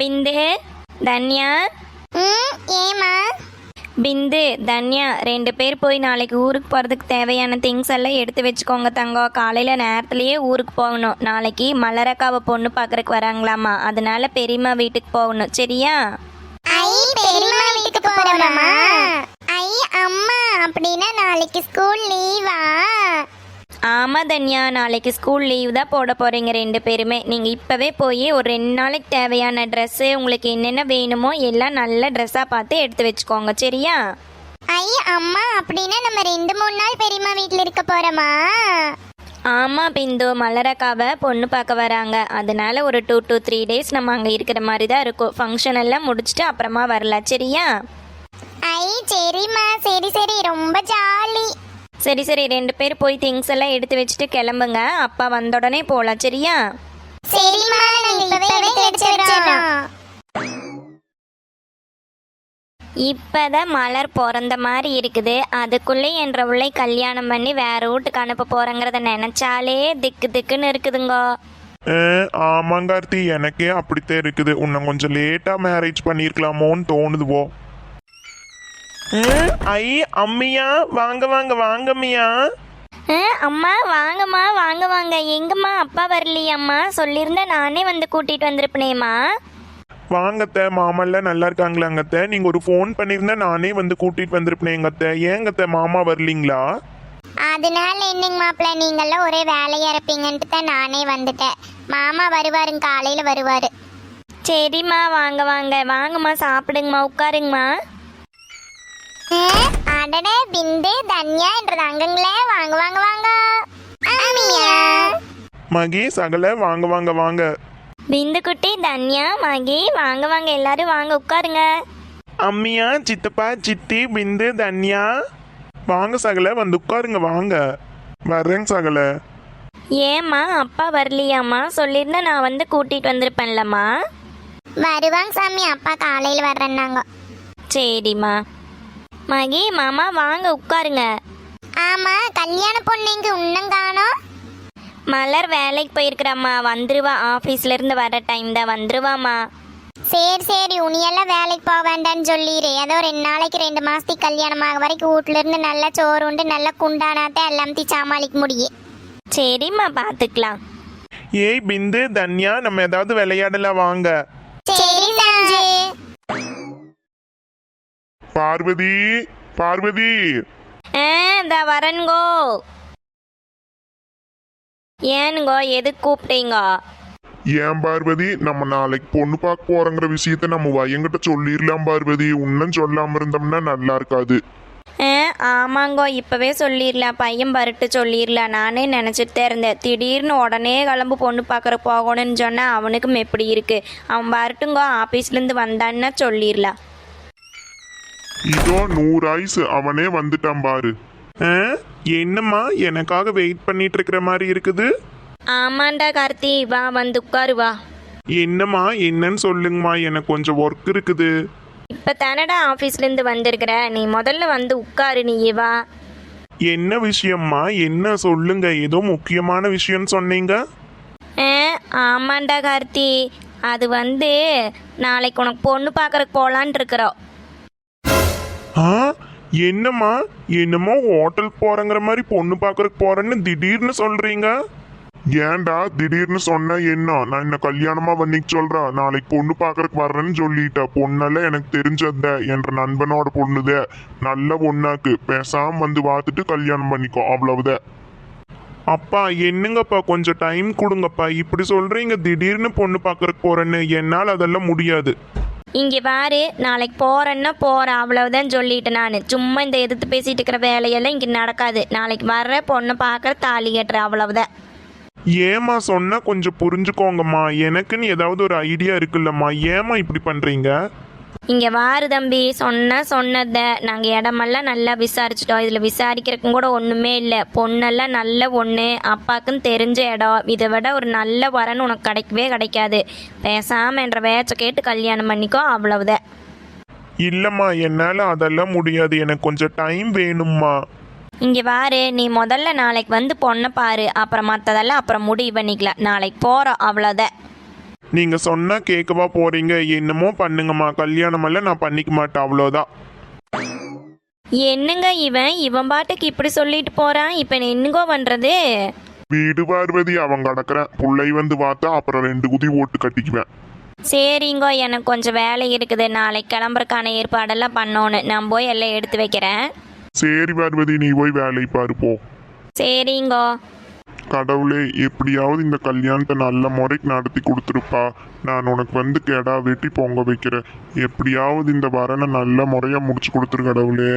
பிந்து, தன்யா. ஏமா? பிந்து, தன்யா 2 பேர் போய் நாளைக்கு ஊருக்கு போகிறதுக்கு தேவையான திங்ஸ் எல்லாம் எடுத்து வச்சுக்கோங்க தங்கம். காலையில் நேரத்துலேயே ஊருக்கு போகணும். நாளைக்கு மலரக்காவை பொண்ணு பார்க்குறக்கு வராங்களாமா, அதனால பெரியம்மா வீட்டுக்கு போகணும். சரியா? ஐ, பெரியம்மா வீட்டுக்கு போறோமா? ஐ அம்மா, அப்படின்னா நாளைக்கு ஸ்கூல் லீவா? ஆமாம் தன்யா, நாளைக்கு ஸ்கூல் லீவ் தான் போட போகிறீங்க 2 பேருமே. நீங்கள் இப்போவே போய் ஒரு 2 நாளைக்கு தேவையான ட்ரெஸ்ஸு, உங்களுக்கு என்னென்ன வேணுமோ எல்லாம் நல்ல ட்ரெஸ்ஸாக பார்த்து எடுத்து வச்சுக்கோங்க. சரியா? ஐ அம்மா, அப்படின்னா நம்ம 2-3 நாள் பெரியம்மா வீட்டில் இருக்க போறோமா? ஆமாம் பிந்து, மலரக்காவை பொண்ணு பார்க்க வராங்க. அதனால ஒரு 2 to 3 days நம்ம அங்கே இருக்கிற மாதிரி தான் இருக்கும். ஃபங்க்ஷன் எல்லாம் முடிச்சுட்டு அப்புறமா வரலாம். சரியா? ஐ சரிம்மா, சரி சரி, ரொம்ப ஜாலி. சரி 2 பேர் போய் திங்ஸ் எல்லாம் எடுத்து வச்சுட்டு கிளம்புங்க. அப்பா வந்த உடனே போகலாம். சரியா? சரிம்மா, நாங்க இப்பவே எடுத்து வச்சிரோம். இப்போதான் மலர் பிறந்த மாதிரி இருக்குது. அதுக்குள்ளே என்ற உள்ளே கல்யாணம் பண்ணி வேற வீட்டுக்கு அனுப்ப போகிறங்கிறத நினச்சாலே திக்கு திக்குன்னு இருக்குதுங்கோ. ஆமாங்கார்த்தி, எனக்கே அப்படித்தான் இருக்குது. உன்னை கொஞ்சம் லேட்டாக மேரேஜ் பண்ணியிருக்கலாமோன்னு தோணுதுவோ. ஐ அம்மியா, வாங்க வாங்க வாங்க அம்மியா. அம்மா வாங்கம்மா, வாங்க வாங்க. எங்கம்மா அப்பா வரலையம்மா? சொல்லியிருந்தா நானே வந்து கூட்டிகிட்டு வந்திருப்பேனேம்மா. வாங்கத்த, மாமெல்லாம் நல்லா இருக்காங்களாங்கத்த? நீங்கள் ஒரு ஃபோன் பண்ணியிருந்தா நானே வந்து கூட்டிகிட்டு வந்திருப்பேனேங்கத்த. ஏங்கத்த மாமா வரலீங்களா? அதனால என்னங்க மாப்பிள்ள, நீங்கெல்லாம் ஒரே வேலையா இருப்பீங்கன்ட்டு தான் நானே வந்துட்டேன். மாமா வருவாருங்க, காலையில வருவாரு. சரிம்மா, வாங்க வாங்க. வாங்கம்மா, சாப்பிடுங்கம்மா, உட்காருங்கம்மா. அடடே, பிந்து தன்யா என்ற தங்கங்களே, வாங்க வாங்க வாங்க. அம்மியா, மகி, சகல, வாங்க வாங்க வாங்க. பிந்து குட்டி, தன்யா, மகி, வாங்க வாங்க, எல்லாரும் வாங்க, உட்காருங்க. அம்மியா, சித்தப்பா, சித்தி, பிந்து, தன்யா, வாங்க சகல, வந்து உட்காருங்க. வாங்க, வர்றேங்க சகல. ஏம்மா அப்பா வரலையாம்மா? சொல்லியிருந்தா நான் வந்து கூட்டிகிட்டு வந்திருப்பேன்லம்மா. வருவாங்க சாமி, அப்பா காலையில வர்றேன்னாங்க. சரிம்மா. மகி, மாமா, வாங்க உட்காருங்க. ஆமா, கல்யாண பொண்ணு இங்க இன்னும் காணோம். மலர் வேலைக்கு போயிருக்கிறாம்மா, வந்துருவா. ஆஃபீஸ்லேருந்து வர டைம் தான், வந்துருவாம்மா. சரி சரி, உனியெல்லாம் வேலைக்கு போக வேண்டான்னு சொல்லிடு. ஏதோ 2 நாளைக்கு 2 மாசத்துக்கு கல்யாணம் ஆக வரைக்கும் வீட்டுல இருந்து நல்லா சோறு உண்டு நல்லா குண்டானாத்தான் எல்லாத்தையும் சமாளிக்க முடியும். சரிம்மா, பார்த்துக்கலாம். ஏய் பிந்து, தன்யா, நம்ம ஏதாவது விளையாடலாம் வாங்க. சரி சஞ்சு. பார்வதி, பார்வதி. இந்த வரேனுங்கோ. ஏனுங்கோ, எதுக்கு கூப்பிட்டீங்க? ஏன் பார்வதி, நம்ம நாளைக்கு பொண்ணு பார்க்க போறங்கிற விஷயத்த நம்ம வயங்கிட்ட சொல்லிடலாம் பார்வதி. இன்னும் சொல்லாம இருந்தோம்னா நல்லா இருக்காது. ஆமாங்கோ, இப்போவே சொல்லிடலாம். பையன் பருட்டு சொல்லிடலாம். நானே நினச்சிட்டு இருந்தேன். திடீர்னு உடனே கிளம்பு பொண்ணு பார்க்குற போகணும்னு சொன்னால் அவனுக்கும் எப்படி இருக்கு. அவன் வரட்டுங்கோ, ஆஃபீஸ்லேருந்து வந்தான்னா சொல்லிடலாம். இதோ 100 ஆயுசு அவனே வந்துட்டான் பாரு. என்னம்மா, எனக்காக வெயிட் பண்ணிட்டு இருக்கிற மாதிரி இருக்குது? ஆமாண்டா கார்த்தி, வா வந்து உட்காரு வா. என்னம்மா, என்னன்னு சொல்லுங்கம்மா, எனக்கு கொஞ்சம் ஒர்க் இருக்குது. இப்போ தானடா ஆஃபீஸ்லேருந்து வந்திருக்கிற, நீ முதல்ல வந்து உட்காரு. நீ வா. என்ன விஷயம்மா, என்ன சொல்லுங்க. ஏதோ முக்கியமான விஷயம்னு சொன்னீங்க. ஆமாண்டா கார்த்தி, அது வந்து நாளைக்கு உனக்கு பொண்ணு பார்க்கறக்கு போகலான் இருக்கிறோம். ஆ, என்னம்மா, என்னமோ ஹோட்டல் போறங்கிற மாதிரி பொண்ணு பார்க்கறதுக்கு போறேன்னு திடீர்னு சொல்றீங்க. ஏன்டா திடீர்னு சொன்ன? என்ன, நான் என்ன கல்யாணமா பண்ணிக்க சொல்றேன்? நாளைக்கு பொண்ணு பார்க்கறதுக்கு வர்றேன்னு சொல்லிட்டேன். பொண்ணெல்லாம் எனக்கு தெரிஞ்சத, என்ற நண்பனோட பொண்ணுதே, நல்ல பொண்ணாக்கு. பேசாம வந்து பார்த்துட்டு கல்யாணம் பண்ணிக்கோ, அவ்வளவுதான். அப்பா, என்னங்கப்பா, கொஞ்சம் டைம் கொடுங்கப்பா. இப்படி சொல்றீங்க திடீர்னு பொண்ணு பார்க்கறதுக்கு போறேன்னு. என்னால் அதெல்லாம் முடியாது. இங்கே பாரு, நாளைக்கு போகிறேன்னா போகிறேன், அவ்வளவுதான் சொல்லிட்டேன் நான். சும்மா இந்த எதிர்த்து பேசிகிட்டு இருக்கிற வேலையெல்லாம் இங்கே நடக்காது. நாளைக்கு வர்ற பொண்ணை பார்க்குற, தாலி கட்டுற, அவ்வளவுதான். ஏமா சொன்னா கொஞ்சம் புரிஞ்சுக்கோங்கம்மா. எனக்குன்னு ஏதாவது ஒரு ஐடியா இருக்குல்லம்மா. ஏமா இப்படி பண்றீங்க? இங்கே வாரு தம்பி, சொன்னதை நாங்கள் இடமெல்லாம் நல்லா விசாரிச்சிட்டோம். இதில் விசாரிக்கிறதுக்கும் கூட ஒன்றுமே இல்லை. பொண்ணெல்லாம் நல்ல பொண்ணு, அப்பாவுக்குன்னு தெரிஞ்ச இடம். இதை விட ஒரு நல்ல வரன்னு உனக்கு கிடைக்கவே கிடைக்காது. பேசாமல் என்ற வேச்சை கேட்டு கல்யாணம் பண்ணிக்கோ, அவ்வளவுதான். இல்லம்மா, என்னால அதெல்லாம் முடியாது. எனக்கு கொஞ்சம் டைம் வேணும்மா. இங்கே வாரு, நீ முதல்ல நாளைக்கு வந்து பொண்ணை பாரு, அப்புறம் மற்றதெல்லாம் அப்புறம் முடிவு பண்ணிக்கலாம். நாளைக்கு போகிறோம், அவ்வளோதான். நீங்க சொன்னா கேட்கவா போறீங்க? என்னமோ பண்ணுங்கம்மா, கல்யாணமெல்லாம் நான் பண்ணிக்க மாட்டேன், அவ்வளோதான். என்னங்க இவன் பாட்டுக்கு இப்படி சொல்லிட்டு போறான். இப்போ என்னங்கோ பண்றது? வீடு பார்வதி, அவன் கிடக்குறேன். புள்ளை வந்து பார்த்தா அப்புறம் 2 குதி ஓட்டு கட்டிக்குவேன். சரிங்கோ, எனக்கு கொஞ்சம் வேலை இருக்குது. நாளைக்கு கிளம்புறக்கான ஏற்பாடெல்லாம் பண்ணோன்னு. நான் போய் எல்லாம் எடுத்து வைக்கிறேன். சரி பார்வதி, நீ போய் வேலை பாரு போ. சரிங்கோ. கடவுளே, எப்படியாவது இந்த கல்யாணத்தை நல்ல முறைக்கு நடத்தி கொடுத்துருப்பா. நான் உனக்கு வந்து கெடா வெட்டி பொங்க வைக்கிறேன். எப்படியாவது இந்த வரனை நல்ல முறையா முடிச்சு கொடுத்துரு கடவுளே.